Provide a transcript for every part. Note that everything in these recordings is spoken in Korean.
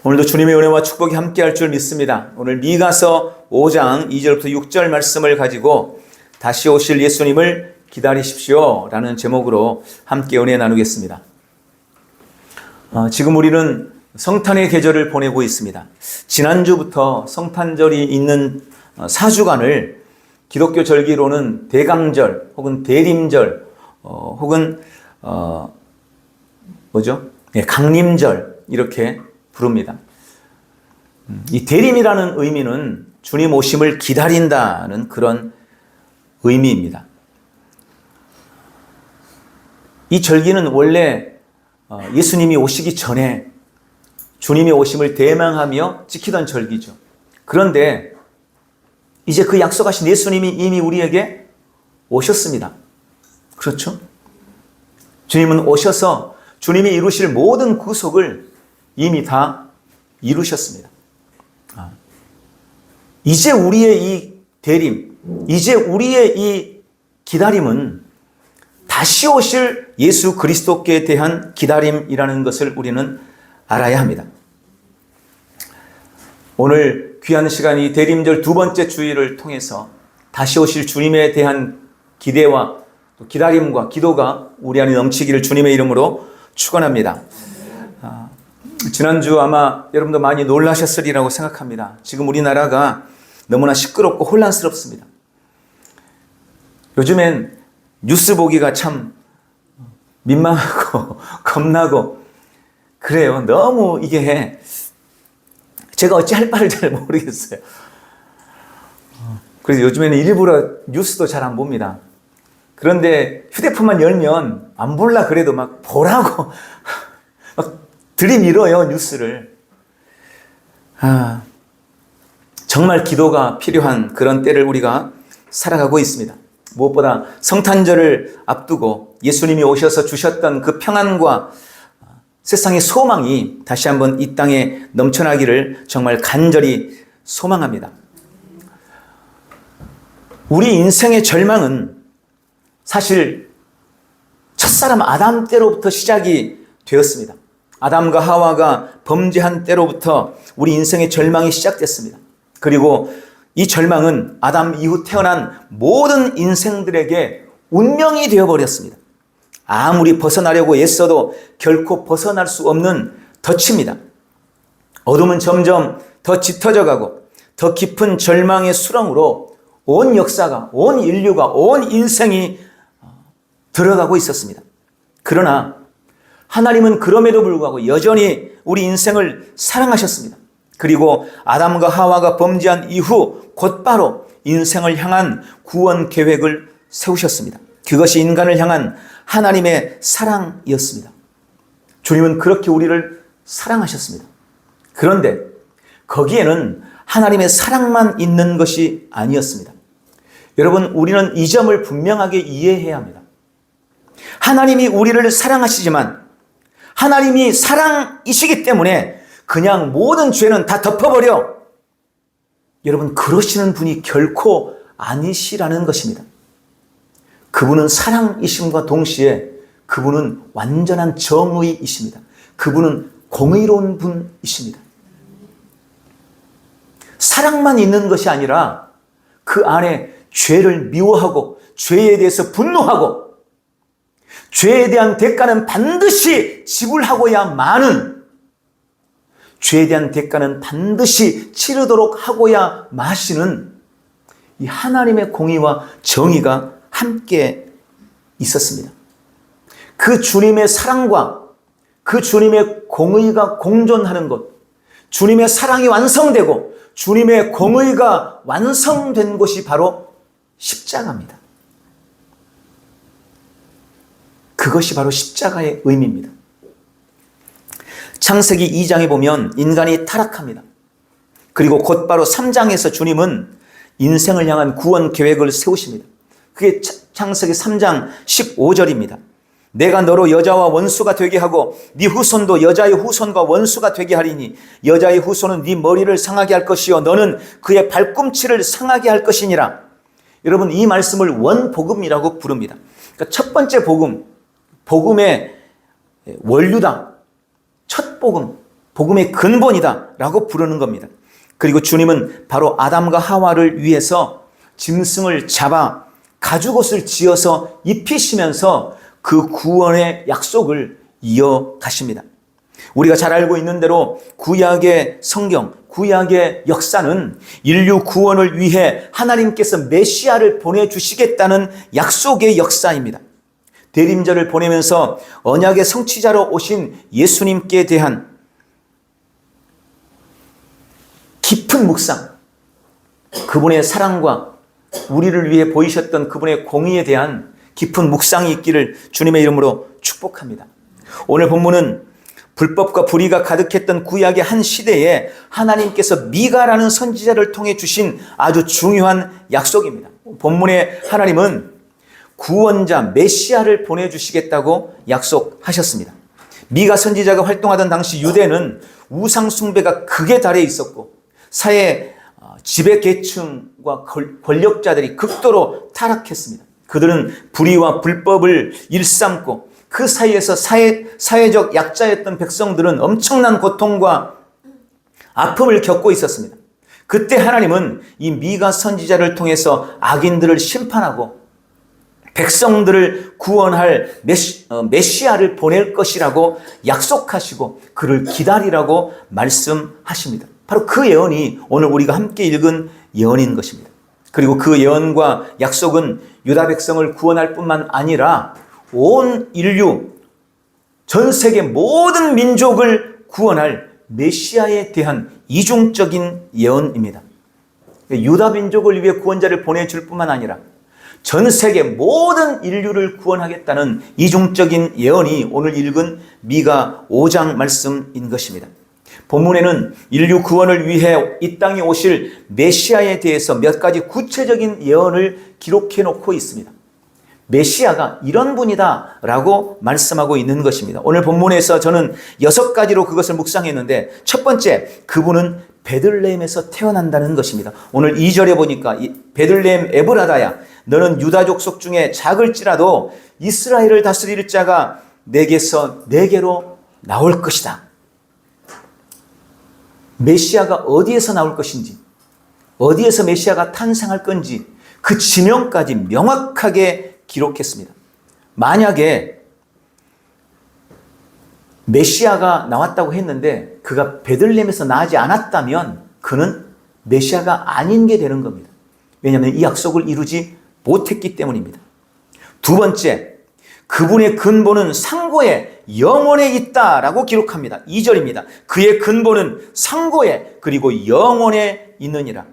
오늘도 주님의 은혜와 축복이 함께할 줄 믿습니다. 오늘 미가서 5장 2절부터 6절 말씀을 가지고 다시 오실 예수님을 기다리십시오 라는 제목으로 함께 은혜 나누겠습니다. 지금 우리는 성탄의 계절을 보내고 있습니다. 지난주부터 성탄절이 있는 4주간을 기독교 절기로는 대강절 혹은 대림절 혹은 강림절 이렇게 부릅니다. 이 대림이라는 의미는 주님 오심을 기다린다는 그런 의미입니다. 이 절기는 원래 예수님이 오시기 전에 주님이 오심을 대망하며 지키던 절기죠. 그런데 이제 그 약속하신 예수님이 이미 우리에게 오셨습니다. 그렇죠? 주님은 오셔서 주님이 이루실 모든 구속을 이미 다 이루셨습니다. 이제 우리의 이 대림, 이제 우리의 이 기다림은 다시 오실 예수 그리스도께 대한 기다림이라는 것을 우리는 알아야 합니다. 오늘 귀한 시간이 대림절 두 번째 주일을 통해서 다시 오실 주님에 대한 기대와 또 기다림과 기도가 우리 안에 넘치기를 주님의 이름으로 축원합니다. 지난주 아마 여러분도 많이 놀라셨으리라고 생각합니다. 지금 우리나라가 너무나 시끄럽고 혼란스럽습니다. 요즘엔 뉴스 보기가 참 민망하고 겁나고 그래요. 너무 이게 제가 어찌 할 바를 잘 모르겠어요. 그래서 요즘에는 일부러 뉴스도 잘 안 봅니다. 그런데 휴대폰만 열면 안 볼라 그래도 막 보라고 막 들이밀어요, 뉴스를. 정말 기도가 필요한 그런 때를 우리가 살아가고 있습니다. 무엇보다 성탄절을 앞두고 예수님이 오셔서 주셨던 그 평안과 세상의 소망이 다시 한번 이 땅에 넘쳐나기를 정말 간절히 소망합니다. 우리 인생의 절망은 사실 첫사람 아담 때로부터 시작이 되었습니다. 아담과 하와가 범죄한 때로부터 우리 인생의 절망이 시작됐습니다. 그리고 이 절망은 아담 이후 태어난 모든 인생들에게 운명이 되어버렸습니다. 아무리 벗어나려고 애써도 결코 벗어날 수 없는 덫입니다. 어둠은 점점 더 짙어져 가고 더 깊은 절망의 수렁으로 온 역사가, 온 인류가, 온 인생이 들어가고 있었습니다. 그러나 하나님은 그럼에도 불구하고 여전히 우리 인생을 사랑하셨습니다. 그리고 아담과 하와가 범죄한 이후 곧바로 인생을 향한 구원 계획을 세우셨습니다. 그것이 인간을 향한 하나님의 사랑이었습니다. 주님은 그렇게 우리를 사랑하셨습니다. 그런데 거기에는 하나님의 사랑만 있는 것이 아니었습니다. 여러분, 우리는 이 점을 분명하게 이해해야 합니다. 하나님이 우리를 사랑하시지만 하나님이 사랑이시기 때문에 그냥 모든 죄는 다 덮어버려. 여러분, 그러시는 분이 결코 아니시라는 것입니다. 그분은 사랑이심과 동시에 그분은 완전한 정의이십니다. 그분은 공의로운 분이십니다. 사랑만 있는 것이 아니라 그 안에 죄를 미워하고 죄에 대해서 분노하고 죄에 대한 대가는 반드시 지불하고야마는, 죄에 대한 대가는 반드시 치르도록 하고야 마시는 이 하나님의 공의와 정의가 함께 있었습니다. 그 주님의 사랑과 그 주님의 공의가 공존하는 곳, 주님의 사랑이 완성되고 주님의 공의가 완성된 곳이 바로 십자가입니다. 그것이 바로 십자가의 의미입니다. 창세기 2장에 보면 인간이 타락합니다. 그리고 곧바로 3장에서 주님은 인생을 향한 구원 계획을 세우십니다. 그게 창세기 3장 15절입니다. 내가 너로 여자와 원수가 되게 하고 네 후손도 여자의 후손과 원수가 되게 하리니 여자의 후손은 네 머리를 상하게 할 것이요 너는 그의 발꿈치를 상하게 할 것이니라. 여러분, 이 말씀을 원복음이라고 부릅니다. 그러니까 첫 번째 복음, 복음의 원류다. 첫 복음, 복음의 근본이다라고 부르는 겁니다. 그리고 주님은 바로 아담과 하와를 위해서 짐승을 잡아 가죽옷을 지어서 입히시면서 그 구원의 약속을 이어가십니다. 우리가 잘 알고 있는 대로 구약의 성경, 구약의 역사는 인류 구원을 위해 하나님께서 메시아를 보내주시겠다는 약속의 역사입니다. 대림절을 보내면서 언약의 성취자로 오신 예수님께 대한 깊은 묵상, 그분의 사랑과 우리를 위해 보이셨던 그분의 공의에 대한 깊은 묵상이 있기를 주님의 이름으로 축복합니다. 오늘 본문은 불법과 불의가 가득했던 구약의 한 시대에 하나님께서 미가라는 선지자를 통해 주신 아주 중요한 약속입니다. 본문에 하나님은 구원자 메시아를 보내주시겠다고 약속하셨습니다. 미가 선지자가 활동하던 당시 유대는 우상 숭배가 극에 달해 있었고 사회 지배 계층과 권력자들이 극도로 타락했습니다. 그들은 불의와 불법을 일삼고 그 사이에서 사회적 약자였던 백성들은 엄청난 고통과 아픔을 겪고 있었습니다. 그때 하나님은 이 미가 선지자를 통해서 악인들을 심판하고 백성들을 구원할 메시아를 보낼 것이라고 약속하시고 그를 기다리라고 말씀하십니다. 바로 그 예언이 오늘 우리가 함께 읽은 예언인 것입니다. 그리고 그 예언과 약속은 유다 백성을 구원할 뿐만 아니라 온 인류, 전 세계 모든 민족을 구원할 메시아에 대한 이중적인 예언입니다. 유다 민족을 위해 구원자를 보내줄 뿐만 아니라 전 세계 모든 인류를 구원하겠다는 이중적인 예언이 오늘 읽은 미가 5장 말씀인 것입니다. 본문에는 인류 구원을 위해 이 땅에 오실 메시아에 대해서 몇 가지 구체적인 예언을 기록해 놓고 있습니다. 메시아가 이런 분이다 라고 말씀하고 있는 것입니다. 오늘 본문에서 저는 6가지로 그것을 묵상했는데 첫 번째, 그분은 베들레헴에서 태어난다는 것입니다. 오늘 2절에 보니까 베들레헴 에브라다야 너는 유다 족속 중에 작을지라도 이스라엘을 다스릴 자가 내게로 나올 것이다. 메시아가 어디에서 나올 것인지, 어디에서 메시아가 탄생할 건지 그 지명까지 명확하게 기록했습니다. 만약에 메시아가 나왔다고 했는데 그가 베들레헴에서 나지 않았다면 그는 메시아가 아닌 게 되는 겁니다. 왜냐하면 이 약속을 이루지 못했기 때문입니다. 두 번째, 그분의 근본은 상고에 영원에 있다라고 기록합니다. 2절입니다. 그의 근본은 상고에 그리고 영원에 있느니라.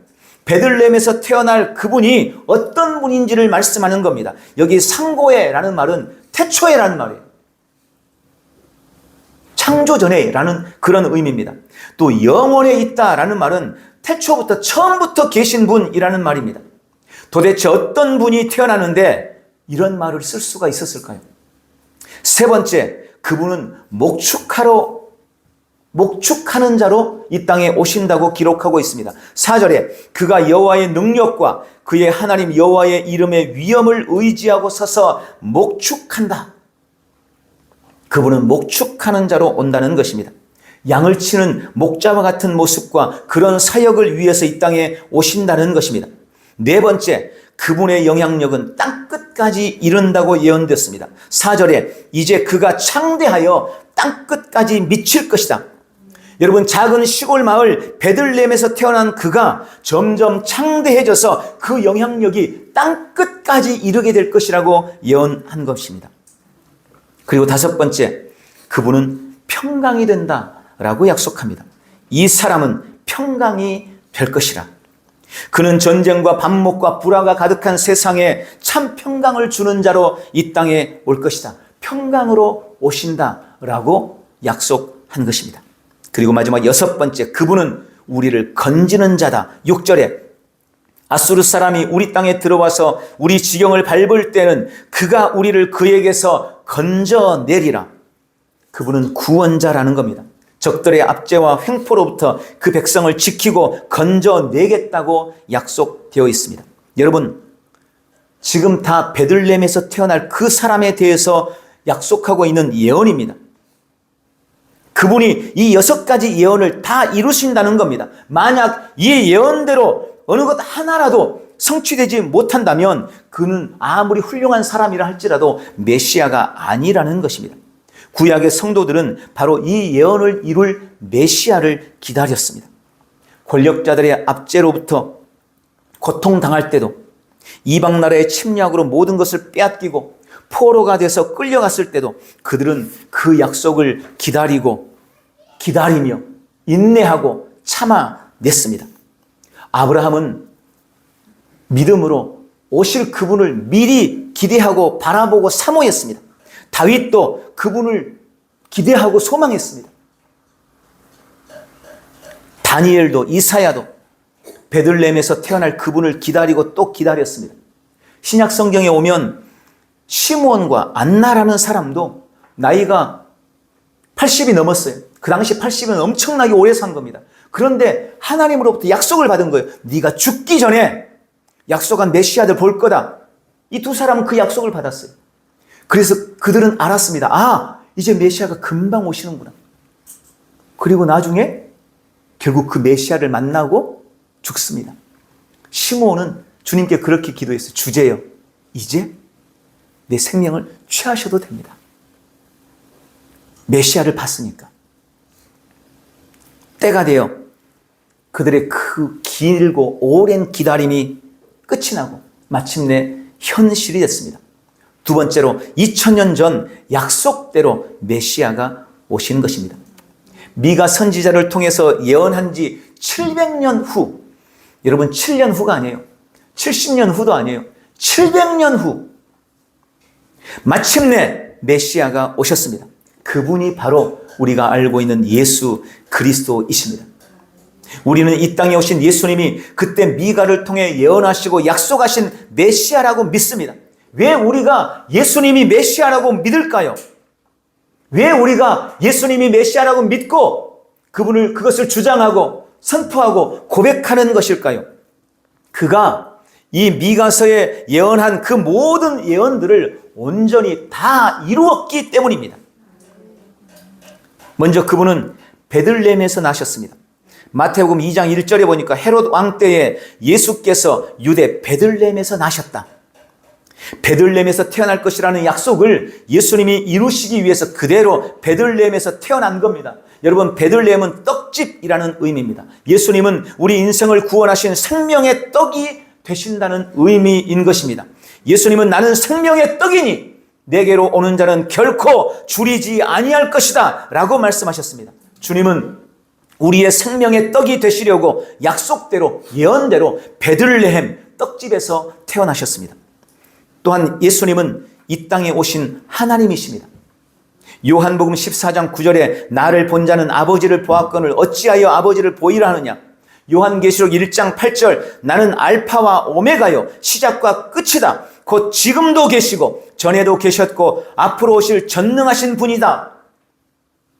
베들레헴에서 태어날 그분이 어떤 분인지를 말씀하는 겁니다. 여기 상고에라는 말은 태초에라는 말이에요. 창조 전에라는 그런 의미입니다. 또 영원에 있다라는 말은 태초부터 처음부터 계신 분이라는 말입니다. 도대체 어떤 분이 태어나는데 이런 말을 쓸 수가 있었을까요? 세 번째, 그분은 목축하는 자로 이 땅에 오신다고 기록하고 있습니다. 4절에 그가 여호와의 능력과 그의 하나님 여호와의 이름의 위엄을 의지하고 서서 목축한다. 그분은 목축하는 자로 온다는 것입니다. 양을 치는 목자와 같은 모습과 그런 사역을 위해서 이 땅에 오신다는 것입니다. 네 번째, 그분의 영향력은 땅끝까지 이른다고 예언됐습니다. 4절에 이제 그가 창대하여 땅끝까지 미칠 것이다. 여러분, 작은 시골 마을 베들레헴에서 태어난 그가 점점 창대해져서 그 영향력이 땅끝까지 이르게 될 것이라고 예언한 것입니다. 그리고 다섯 번째, 그분은 평강이 된다라고 약속합니다. 이 사람은 평강이 될 것이라. 그는 전쟁과 반목과 불화가 가득한 세상에 참 평강을 주는 자로 이 땅에 올 것이다. 평강으로 오신다라고 약속한 것입니다. 그리고 마지막 여섯 번째, 그분은 우리를 건지는 자다. 6절에 아수르 사람이 우리 땅에 들어와서 우리 지경을 밟을 때는 그가 우리를 그에게서 건져내리라. 그분은 구원자라는 겁니다. 적들의 압제와 횡포로부터 그 백성을 지키고 건져내겠다고 약속되어 있습니다. 여러분, 지금 다 베들레헴에서 태어날 그 사람에 대해서 약속하고 있는 예언입니다. 그분이 이 6가지 예언을 다 이루신다는 겁니다. 만약 이 예언대로 어느 것 하나라도 성취되지 못한다면 그는 아무리 훌륭한 사람이라 할지라도 메시아가 아니라는 것입니다. 구약의 성도들은 바로 이 예언을 이룰 메시아를 기다렸습니다. 권력자들의 압제로부터 고통당할 때도, 이방 나라의 침략으로 모든 것을 빼앗기고 포로가 돼서 끌려갔을 때도 그들은 그 약속을 기다리며 인내하고 참아냈습니다. 아브라함은 믿음으로 오실 그분을 미리 기대하고 바라보고 사모했습니다. 다윗도 그분을 기대하고 소망했습니다. 다니엘도, 이사야도 베들레헴에서 태어날 그분을 기다리고 또 기다렸습니다. 신약 성경에 오면 시므온과 안나라는 사람도 나이가 80이 넘었어요. 그 당시 80은 엄청나게 오래 산 겁니다. 그런데 하나님으로부터 약속을 받은 거예요. 네가 죽기 전에 약속한 메시아들 볼 거다. 이 두 사람은 그 약속을 받았어요. 그래서 그들은 알았습니다. 아, 이제 메시아가 금방 오시는구나. 그리고 나중에 결국 그 메시아를 만나고 죽습니다. 시므온은 주님께 그렇게 기도했어요. 주제요, 이제 내 생명을 취하셔도 됩니다. 메시아를 봤으니까. 때가 되어 그들의 그 길고 오랜 기다림이 끝이 나고 마침내 현실이 됐습니다. 두 번째로 2000년 전 약속대로 메시아가 오신 것입니다. 미가 선지자를 통해서 예언한 지 700년 후, 여러분 7년 후가 아니에요. 70년 후도 아니에요. 700년 후 마침내 메시아가 오셨습니다. 그분이 바로 우리가 알고 있는 예수 그리스도이십니다. 우리는 이 땅에 오신 예수님이 그때 미가를 통해 예언하시고 약속하신 메시아라고 믿습니다. 왜 우리가 예수님이 메시아라고 믿을까요? 왜 우리가 예수님이 메시아라고 믿고 그것을 주장하고 선포하고 고백하는 것일까요? 그가 이 미가서에 예언한 그 모든 예언들을 온전히 다 이루었기 때문입니다. 먼저 그분은 베들레헴에서 나셨습니다. 마태복음 2장 1절에 보니까 헤롯 왕 때에 예수께서 유대 베들레헴에서 나셨다. 베들레헴에서 태어날 것이라는 약속을 예수님이 이루시기 위해서 그대로 베들레헴에서 태어난 겁니다. 여러분, 베들레헴은 떡집이라는 의미입니다. 예수님은 우리 인생을 구원하신 생명의 떡이 되신다는 의미인 것입니다. 예수님은 나는 생명의 떡이니 내게로 오는 자는 결코 줄이지 아니할 것이다 라고 말씀하셨습니다. 주님은 우리의 생명의 떡이 되시려고 약속대로 예언대로 베들레헴 떡집에서 태어나셨습니다. 또한 예수님은 이 땅에 오신 하나님이십니다. 요한복음 14장 9절에 나를 본 자는 아버지를 보았거늘 어찌하여 아버지를 보이라 하느냐. 요한계시록 1장 8절 나는 알파와 오메가요 시작과 끝이다. 곧 지금도 계시고 전에도 계셨고 앞으로 오실 전능하신 분이다.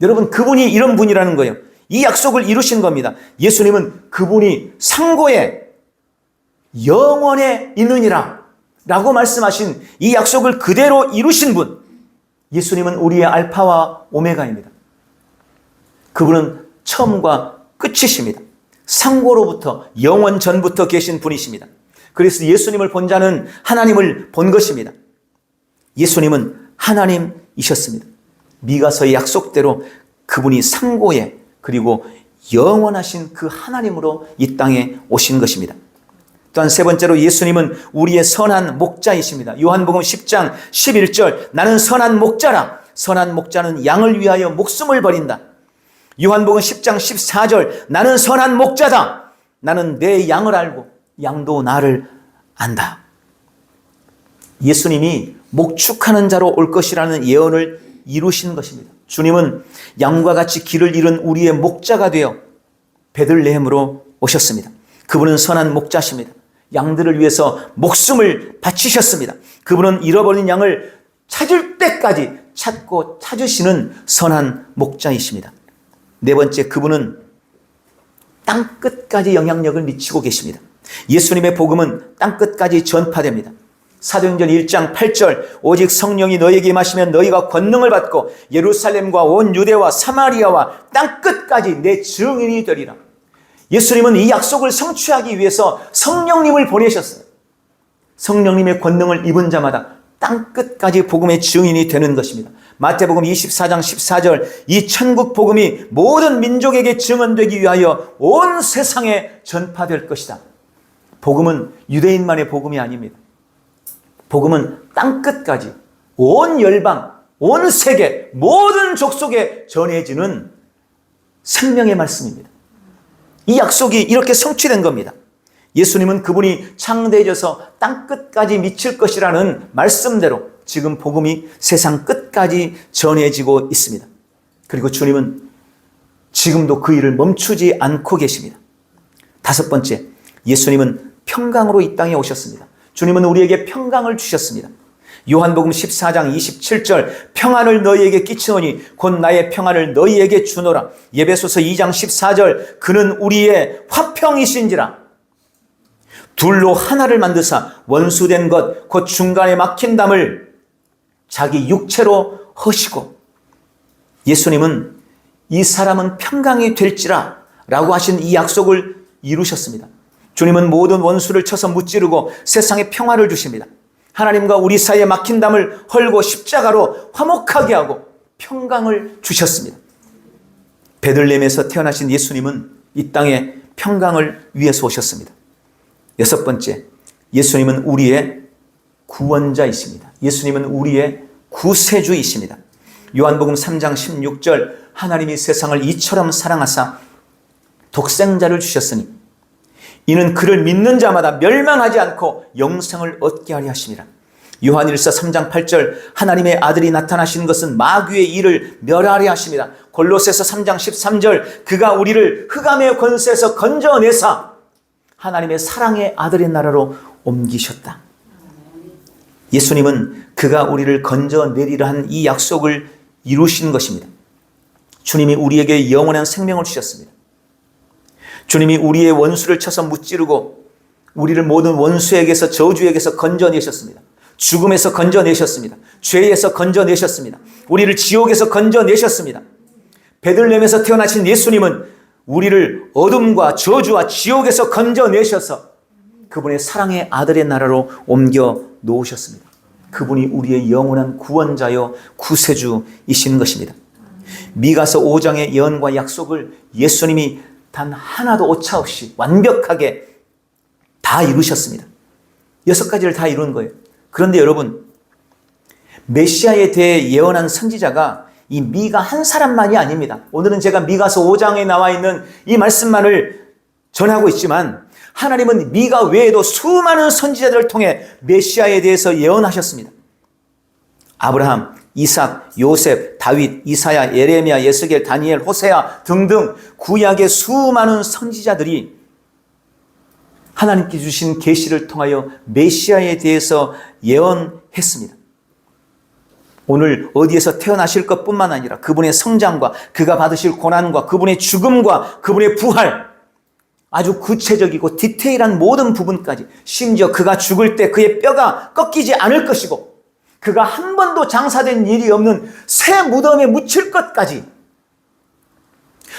여러분, 그분이 이런 분이라는 거예요. 이 약속을 이루신 겁니다. 예수님은 그분이 상고에 영원에 있느니라 라고 말씀하신 이 약속을 그대로 이루신 분. 예수님은 우리의 알파와 오메가입니다. 그분은 처음과 끝이십니다. 상고로부터 영원 전부터 계신 분이십니다. 그래서 예수님을 본 자는 하나님을 본 것입니다. 예수님은 하나님이셨습니다. 미가서의 약속대로 그분이 상고에 그리고 영원하신 그 하나님으로 이 땅에 오신 것입니다. 또한 세 번째로 예수님은 우리의 선한 목자이십니다. 요한복음 10장 11절 나는 선한 목자라. 선한 목자는 양을 위하여 목숨을 버린다. 요한복음 10장 14절 나는 선한 목자다. 나는 내 양을 알고 양도 나를 안다. 예수님이 목축하는 자로 올 것이라는 예언을 이루신 것입니다. 주님은 양과 같이 길을 잃은 우리의 목자가 되어 베들레헴으로 오셨습니다. 그분은 선한 목자십니다. 양들을 위해서 목숨을 바치셨습니다. 그분은 잃어버린 양을 찾을 때까지 찾고 찾으시는 선한 목자이십니다. 네 번째, 그분은 땅끝까지 영향력을 미치고 계십니다. 예수님의 복음은 땅끝까지 전파됩니다. 사도행전 1장 8절 오직 성령이 너희에게 임하시면 너희가 권능을 받고 예루살렘과 온 유대와 사마리아와 땅끝까지 내 증인이 되리라. 예수님은 이 약속을 성취하기 위해서 성령님을 보내셨어요. 성령님의 권능을 입은 자마다 땅끝까지 복음의 증인이 되는 것입니다. 마태복음 24장 14절 이 천국 복음이 모든 민족에게 증언되기 위하여 온 세상에 전파될 것이다. 복음은 유대인만의 복음이 아닙니다. 복음은 땅끝까지 온 열방, 온 세계, 모든 족속에 전해지는 생명의 말씀입니다. 이 약속이 이렇게 성취된 겁니다. 예수님은 그분이 창대해져서 땅끝까지 미칠 것이라는 말씀대로 지금 복음이 세상 끝까지 전해지고 있습니다. 그리고 주님은 지금도 그 일을 멈추지 않고 계십니다. 다섯 번째, 예수님은 평강으로 이 땅에 오셨습니다. 주님은 우리에게 평강을 주셨습니다. 요한복음 14장 27절 평안을 너희에게 끼치노니 곧 나의 평안을 너희에게 주노라. 에베소서 2장 14절 그는 우리의 화평이신지라. 둘로 하나를 만드사 원수된 것 곧 중간에 막힌 담을 자기 육체로 허시고. 예수님은 이 사람은 평강이 될지라 라고 하신 이 약속을 이루셨습니다. 주님은 모든 원수를 쳐서 무찌르고 세상에 평화를 주십니다. 하나님과 우리 사이에 막힌 담을 헐고 십자가로 화목하게 하고 평강을 주셨습니다. 베들레헴에서 태어나신 예수님은 이 땅에 평강을 위해서 오셨습니다. 여섯 번째, 예수님은 우리의 구원자이십니다. 예수님은 우리의 구세주이십니다. 요한복음 3장 16절 하나님이 세상을 이처럼 사랑하사 독생자를 주셨으니 이는 그를 믿는 자마다 멸망하지 않고 영생을 얻게 하려 하심이라. 요한일서 3장 8절 하나님의 아들이 나타나신 것은 마귀의 일을 멸하려 하심이라. 골로새서 3장 13절 그가 우리를 흑암의 권세에서 건져내사 하나님의 사랑의 아들의 나라로 옮기셨다. 예수님은 그가 우리를 건져내리라 한 이 약속을 이루신 것입니다. 주님이 우리에게 영원한 생명을 주셨습니다. 주님이 우리의 원수를 쳐서 무찌르고 우리를 모든 원수에게서 저주에게서 건져내셨습니다. 죽음에서 건져내셨습니다. 죄에서 건져내셨습니다. 우리를 지옥에서 건져내셨습니다. 베들레헴에서 태어나신 예수님은 우리를 어둠과 저주와 지옥에서 건져내셔서 그분의 사랑의 아들의 나라로 옮겨 놓으셨습니다. 그분이 우리의 영원한 구원자요 구세주이신 것입니다. 미가서 5장의 예언과 약속을 예수님이 단 하나도 오차 없이 완벽하게 다 이루셨습니다. 6가지를 다 이룬 거예요. 그런데 여러분, 메시아에 대해 예언한 선지자가 이 미가 한 사람만이 아닙니다. 오늘은 제가 미가서 5장에 나와 있는 이 말씀만을 전하고 있지만 하나님은 미가 외에도 수많은 선지자들을 통해 메시아에 대해서 예언하셨습니다. 아브라함, 이삭, 요셉, 다윗, 이사야, 예레미야, 예스겔, 다니엘, 호세아 등등 구약의 수많은 선지자들이 하나님께 주신 계시를 통하여 메시아에 대해서 예언했습니다. 오늘 어디에서 태어나실 것뿐만 아니라 그분의 성장과 그가 받으실 고난과 그분의 죽음과 그분의 부활, 아주 구체적이고 디테일한 모든 부분까지, 심지어 그가 죽을 때 그의 뼈가 꺾이지 않을 것이고 그가 한 번도 장사된 일이 없는 새 무덤에 묻힐 것까지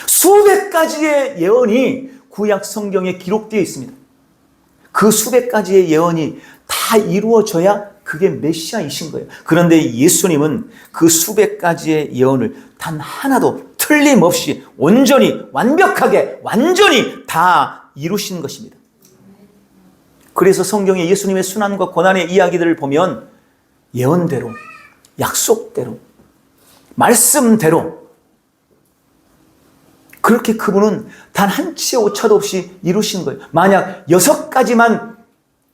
수백 가지의 예언이 구약 성경에 기록되어 있습니다. 그 수백 가지의 예언이 다 이루어져야 그게 메시아이신 거예요. 그런데 예수님은 그 수백 가지의 예언을 단 하나도 틀림없이 온전히 완벽하게 완전히 다 이루신 것입니다. 그래서 성경에 예수님의 순환과 고난의 이야기들을 보면 예언대로, 약속대로, 말씀대로 그렇게 그분은 단 한 치의 오차도 없이 이루신 거예요. 만약 6가지만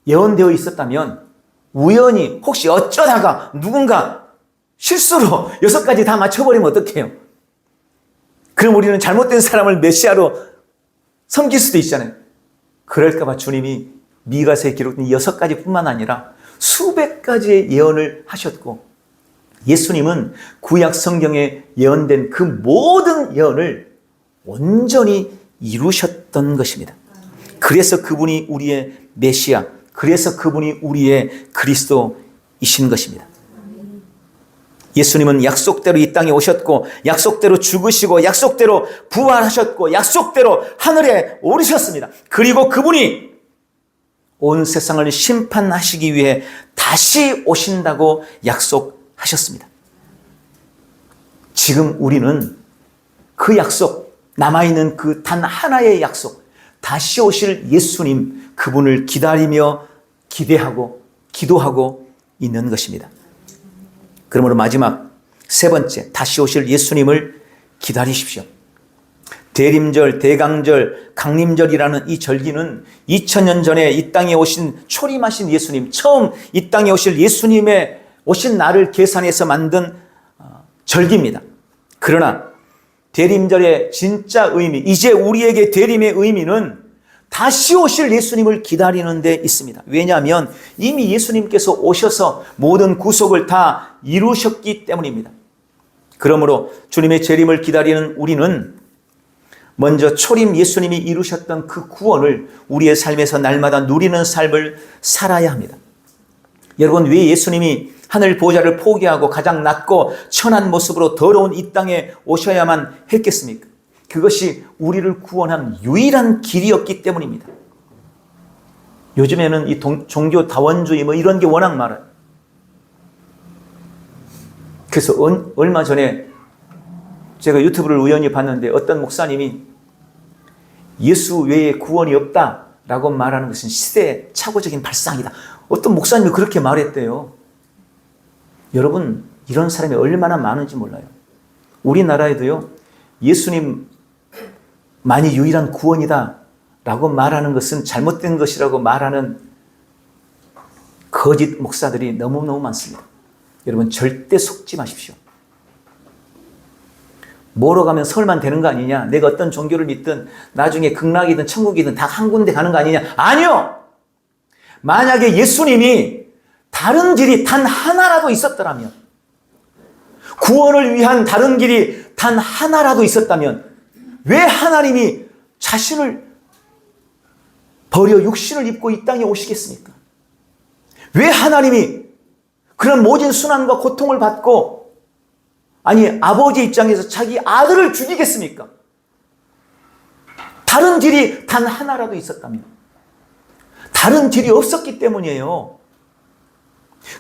예언되어 있었다면 우연히 혹시 어쩌다가 누군가 실수로 6가지 다 맞춰버리면 어떡해요? 그럼 우리는 잘못된 사람을 메시아로 섬길 수도 있잖아요. 그럴까봐 주님이 미가서에 기록된 6가지뿐만 아니라 수백 가지의 예언을 하셨고 예수님은 구약 성경에 예언된 그 모든 예언을 온전히 이루셨던 것입니다. 그래서 그분이 우리의 메시아, 그래서 그분이 우리의 그리스도이신 것입니다. 예수님은 약속대로 이 땅에 오셨고 약속대로 죽으시고 약속대로 부활하셨고 약속대로 하늘에 오르셨습니다. 그리고 그분이 온 세상을 심판하시기 위해 다시 오신다고 약속하셨습니다. 지금 우리는 그 약속, 남아있는 그 단 하나의 약속, 다시 오실 예수님, 그분을 기다리며 기대하고 기도하고 있는 것입니다. 그러므로 마지막 세 번째, 다시 오실 예수님을 기다리십시오. 대림절, 대강절, 강림절이라는 이 절기는 2000년 전에 이 땅에 오신 초림하신 예수님, 처음 이 땅에 오실 예수님의 오신 날을 계산해서 만든 절기입니다. 그러나 대림절의 진짜 의미, 이제 우리에게 대림의 의미는 다시 오실 예수님을 기다리는 데 있습니다. 왜냐하면 이미 예수님께서 오셔서 모든 구속을 다 이루셨기 때문입니다. 그러므로 주님의 재림을 기다리는 우리는 먼저 초림 예수님이 이루셨던 그 구원을 우리의 삶에서 날마다 누리는 삶을 살아야 합니다. 여러분, 왜 예수님이 하늘 보좌를 포기하고 가장 낮고 천한 모습으로 더러운 이 땅에 오셔야만 했겠습니까? 그것이 우리를 구원한 유일한 길이었기 때문입니다. 요즘에는 이 종교 다원주의 뭐 이런 게 워낙 많아요. 그래서 얼마 전에 제가 유튜브를 우연히 봤는데 어떤 목사님이 예수 외에 구원이 없다라고 말하는 것은 시대착오적인 발상이다. 어떤 목사님이 그렇게 말했대요. 여러분, 이런 사람이 얼마나 많은지 몰라요. 우리나라에도요, 예수님 만이 유일한 구원이다 라고 말하는 것은 잘못된 것이라고 말하는 거짓 목사들이 너무너무 많습니다. 여러분, 절대 속지 마십시오. 뭐로 가면 서울만 되는 거 아니냐, 내가 어떤 종교를 믿든 나중에 극락이든 천국이든 다 한 군데 가는 거 아니냐. 아니요. 만약에 예수님이 다른 길이 단 하나라도 있었더라면, 구원을 위한 다른 길이 단 하나라도 있었다면 왜 하나님이 자신을 버려 육신을 입고 이 땅에 오시겠습니까? 왜 하나님이 그런 모진 순환과 고통을 받고, 아니 아버지 입장에서 자기 아들을 죽이겠습니까? 다른 길이 단 하나라도 있었다면. 다른 길이 없었기 때문이에요.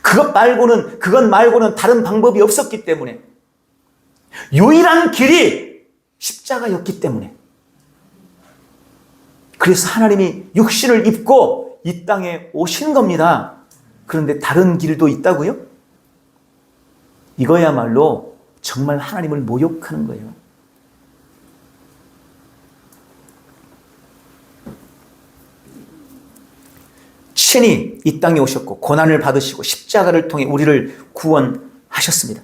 그것 말고는 다른 방법이 없었기 때문에, 유일한 길이 십자가였기 때문에, 그래서 하나님이 육신을 입고 이 땅에 오신 겁니다. 그런데 다른 길도 있다고요? 이거야말로 정말 하나님을 모욕하는 거예요. 친히 이 땅에 오셨고 고난을 받으시고 십자가를 통해 우리를 구원하셨습니다.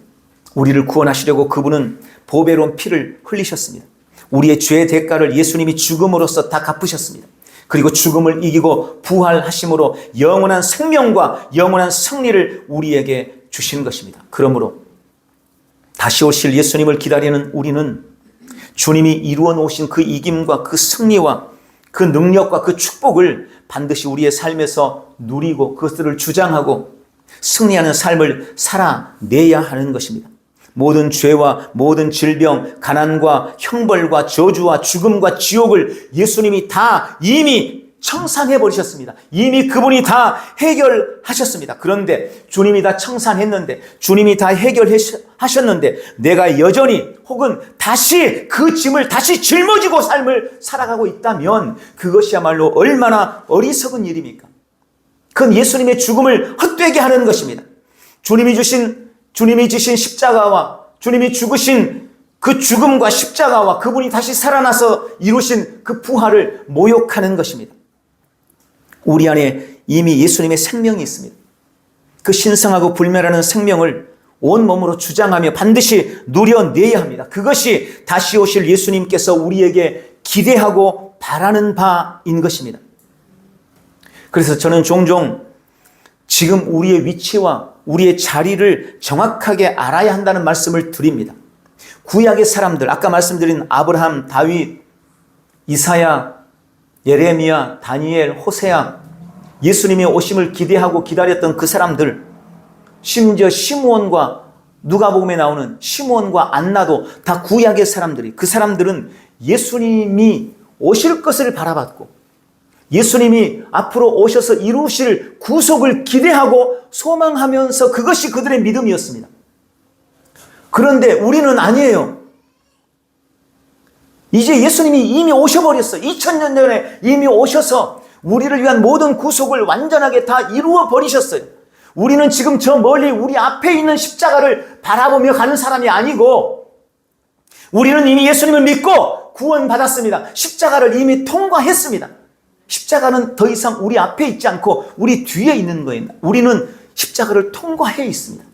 우리를 구원하시려고 그분은 보배로운 피를 흘리셨습니다. 우리의 죄의 대가를 예수님이 죽음으로써 다 갚으셨습니다. 그리고 죽음을 이기고 부활하심으로 영원한 생명과 영원한 승리를 우리에게 주시는 것입니다. 그러므로 다시 오실 예수님을 기다리는 우리는 주님이 이루어 놓으신 그 이김과 그 승리와 그 능력과 그 축복을 반드시 우리의 삶에서 누리고 그것들을 주장하고 승리하는 삶을 살아내야 하는 것입니다. 모든 죄와 모든 질병, 가난과 형벌과 저주와 죽음과 지옥을 예수님이 다 이미 청산해 버리셨습니다. 이미 그분이 다 해결하셨습니다. 그런데 주님이 다 청산했는데, 주님이 다 해결하셨는데 내가 여전히 혹은 다시 그 짐을 다시 짊어지고 삶을 살아가고 있다면 그것이야말로 얼마나 어리석은 일입니까? 그건 예수님의 죽음을 헛되게 하는 것입니다. 주님이 지신 십자가와 주님이 죽으신 그 죽음과 십자가와 그분이 다시 살아나서 이루신 그 부활을 모욕하는 것입니다. 우리 안에 이미 예수님의 생명이 있습니다. 그 신성하고 불멸하는 생명을 온몸으로 주장하며 반드시 누려내야 합니다. 그것이 다시 오실 예수님께서 우리에게 기대하고 바라는 바인 것입니다. 그래서 저는 종종 지금 우리의 위치와 우리의 자리를 정확하게 알아야 한다는 말씀을 드립니다. 구약의 사람들, 아까 말씀드린 아브라함, 다윗, 이사야, 예레미야, 다니엘, 호세아, 예수님의 오심을 기대하고 기다렸던 그 사람들, 심지어 시므온과 누가복음에 나오는 시므온과 안나도 다 구약의 사람들이, 그 사람들은 예수님이 오실 것을 바라봤고 예수님이 앞으로 오셔서 이루실 구속을 기대하고 소망하면서 그것이 그들의 믿음이었습니다. 그런데 우리는 아니에요. 이제 예수님이 이미 오셔버렸어요. 2000년 전에 이미 오셔서 우리를 위한 모든 구속을 완전하게 다 이루어 버리셨어요. 우리는 지금 저 멀리 우리 앞에 있는 십자가를 바라보며 가는 사람이 아니고 우리는 이미 예수님을 믿고 구원받았습니다. 십자가를 이미 통과했습니다. 십자가는 더 이상 우리 앞에 있지 않고 우리 뒤에 있는 거예요. 우리는 십자가를 통과해 있습니다.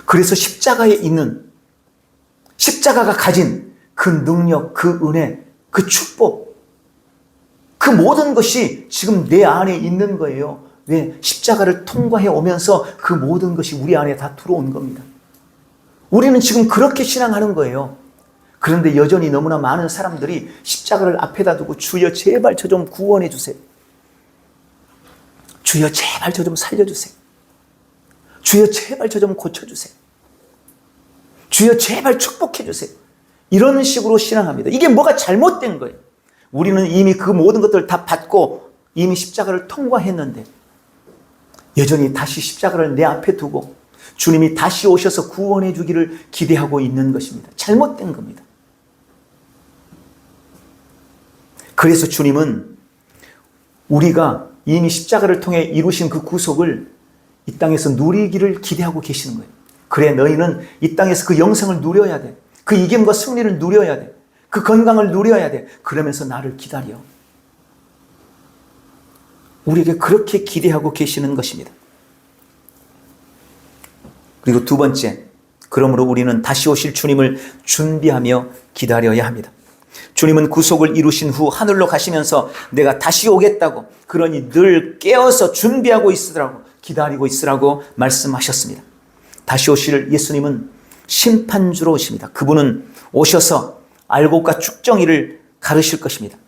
그래서 십자가에 있는, 십자가가 가진 그 능력, 그 은혜, 그 축복, 그 모든 것이 지금 내 안에 있는 거예요. 왜? 십자가를 통과해 오면서 그 모든 것이 우리 안에 다 들어온 겁니다. 우리는 지금 그렇게 신앙하는 거예요. 그런데 여전히 너무나 많은 사람들이 십자가를 앞에다 두고 주여 제발 저 좀 구원해 주세요. 주여 제발 저 좀 살려주세요. 주여 제발 저 좀 고쳐주세요. 주여 제발 축복해 주세요. 이런 식으로 신앙합니다. 이게 뭐가 잘못된 거예요. 우리는 이미 그 모든 것들을 다 받고 이미 십자가를 통과했는데 여전히 다시 십자가를 내 앞에 두고 주님이 다시 오셔서 구원해 주기를 기대하고 있는 것입니다. 잘못된 겁니다. 그래서 주님은 우리가 이미 십자가를 통해 이루신 그 구속을 이 땅에서 누리기를 기대하고 계시는 거예요. 그래 너희는 이 땅에서 그 영생을 누려야 돼. 그 이김과 승리를 누려야 돼. 그 건강을 누려야 돼. 그러면서 나를 기다려. 우리에게 그렇게 기대하고 계시는 것입니다. 그리고 두 번째, 그러므로 우리는 다시 오실 주님을 준비하며 기다려야 합니다. 주님은 구속을 이루신 후 하늘로 가시면서 내가 다시 오겠다고, 그러니 늘 깨어서 준비하고 있으라고, 기다리고 있으라고 말씀하셨습니다. 다시 오실 예수님은 심판주로 오십니다. 그분은 오셔서 알곡과 쭉정이를 가르실 것입니다.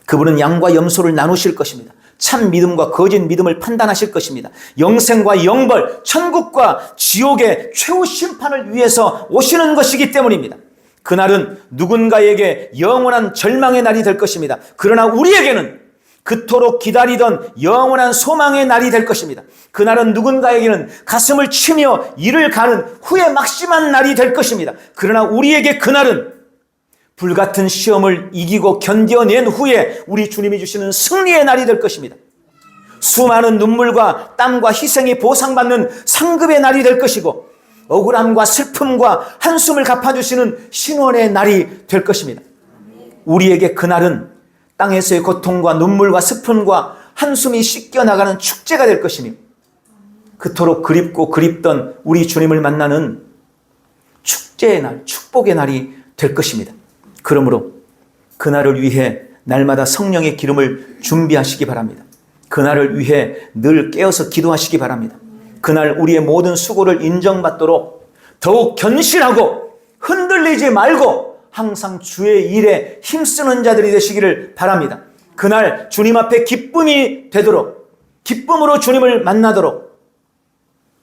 그분은 양과 염소를 나누실 것입니다. 참 믿음과 거짓 믿음을 판단하실 것입니다. 영생과 영벌, 천국과 지옥의 최후 심판을 위해서 오시는 것이기 때문입니다. 그날은 누군가에게 영원한 절망의 날이 될 것입니다. 그러나 우리에게는 그토록 기다리던 영원한 소망의 날이 될 것입니다. 그날은 누군가에게는 가슴을 치며 이를 가는 후회 막심한 날이 될 것입니다. 그러나 우리에게 그날은 불같은 시험을 이기고 견뎌낸 후에 우리 주님이 주시는 승리의 날이 될 것입니다. 수많은 눈물과 땀과 희생이 보상받는 상급의 날이 될 것이고 억울함과 슬픔과 한숨을 갚아주시는 신원의 날이 될 것입니다. 우리에게 그날은 땅에서의 고통과 눈물과 슬픔과 한숨이 씻겨나가는 축제가 될 것이며 그토록 그립고 그립던 우리 주님을 만나는 축제의 날, 축복의 날이 될 것입니다. 그러므로 그날을 위해 날마다 성령의 기름을 준비하시기 바랍니다. 그날을 위해 늘 깨어서 기도하시기 바랍니다. 그날 우리의 모든 수고를 인정받도록 더욱 견실하고 흔들리지 말고 항상 주의 일에 힘쓰는 자들이 되시기를 바랍니다. 그날 주님 앞에 기쁨이 되도록, 기쁨으로 주님을 만나도록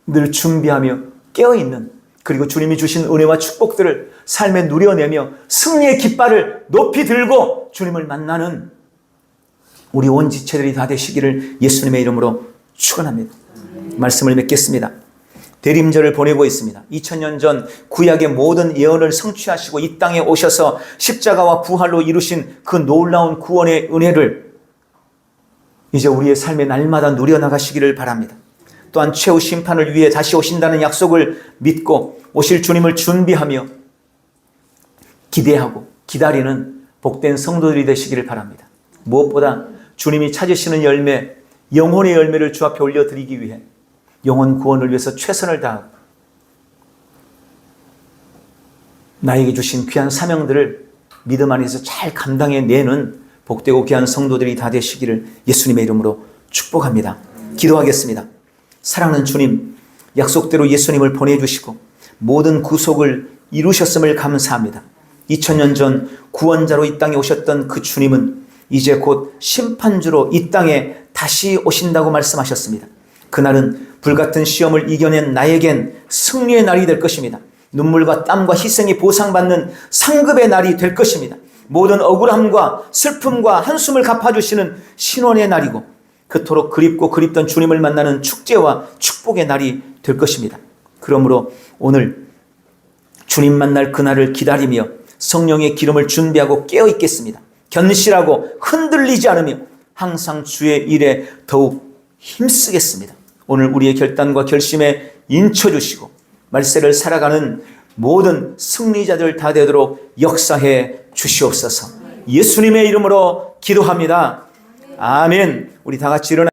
늘 준비하며 깨어있는, 그리고 주님이 주신 은혜와 축복들을 삶에 누려내며 승리의 깃발을 높이 들고 주님을 만나는 우리 온 지체들이 다 되시기를 예수님의 이름으로 축원합니다. 말씀을 맺겠습니다. 대림절을 보내고 있습니다. 2000년 전 구약의 모든 예언을 성취하시고 이 땅에 오셔서 십자가와 부활로 이루신 그 놀라운 구원의 은혜를 이제 우리의 삶에 날마다 누려나가시기를 바랍니다. 또한 최후 심판을 위해 다시 오신다는 약속을 믿고 오실 주님을 준비하며 기대하고 기다리는 복된 성도들이 되시기를 바랍니다. 무엇보다 주님이 찾으시는 열매, 영혼의 열매를 주 앞에 올려드리기 위해 영혼 구원을 위해서 최선을 다하고 나에게 주신 귀한 사명들을 믿음 안에서 잘 감당해내는 복되고 귀한 성도들이 다 되시기를 예수님의 이름으로 축복합니다. 기도하겠습니다. 사랑하는 주님, 약속대로 예수님을 보내주시고 모든 구속을 이루셨음을 감사합니다. 2000년 전 구원자로 이 땅에 오셨던 그 주님은 이제 곧 심판주로 이 땅에 다시 오신다고 말씀하셨습니다. 그날은 불같은 시험을 이겨낸 나에겐 승리의 날이 될 것입니다. 눈물과 땀과 희생이 보상받는 상급의 날이 될 것입니다. 모든 억울함과 슬픔과 한숨을 갚아주시는 신원의 날이고 그토록 그립고 그립던 주님을 만나는 축제와 축복의 날이 될 것입니다. 그러므로 오늘 주님 만날 그날을 기다리며 성령의 기름을 준비하고 깨어 있겠습니다. 견실하고 흔들리지 않으며 항상 주의 일에 더욱 힘쓰겠습니다. 오늘 우리의 결단과 결심에 인쳐주시고 말세를 살아가는 모든 승리자들 다 되도록 역사해 주시옵소서. 예수님의 이름으로 기도합니다. 아멘. 우리 다 같이 일어나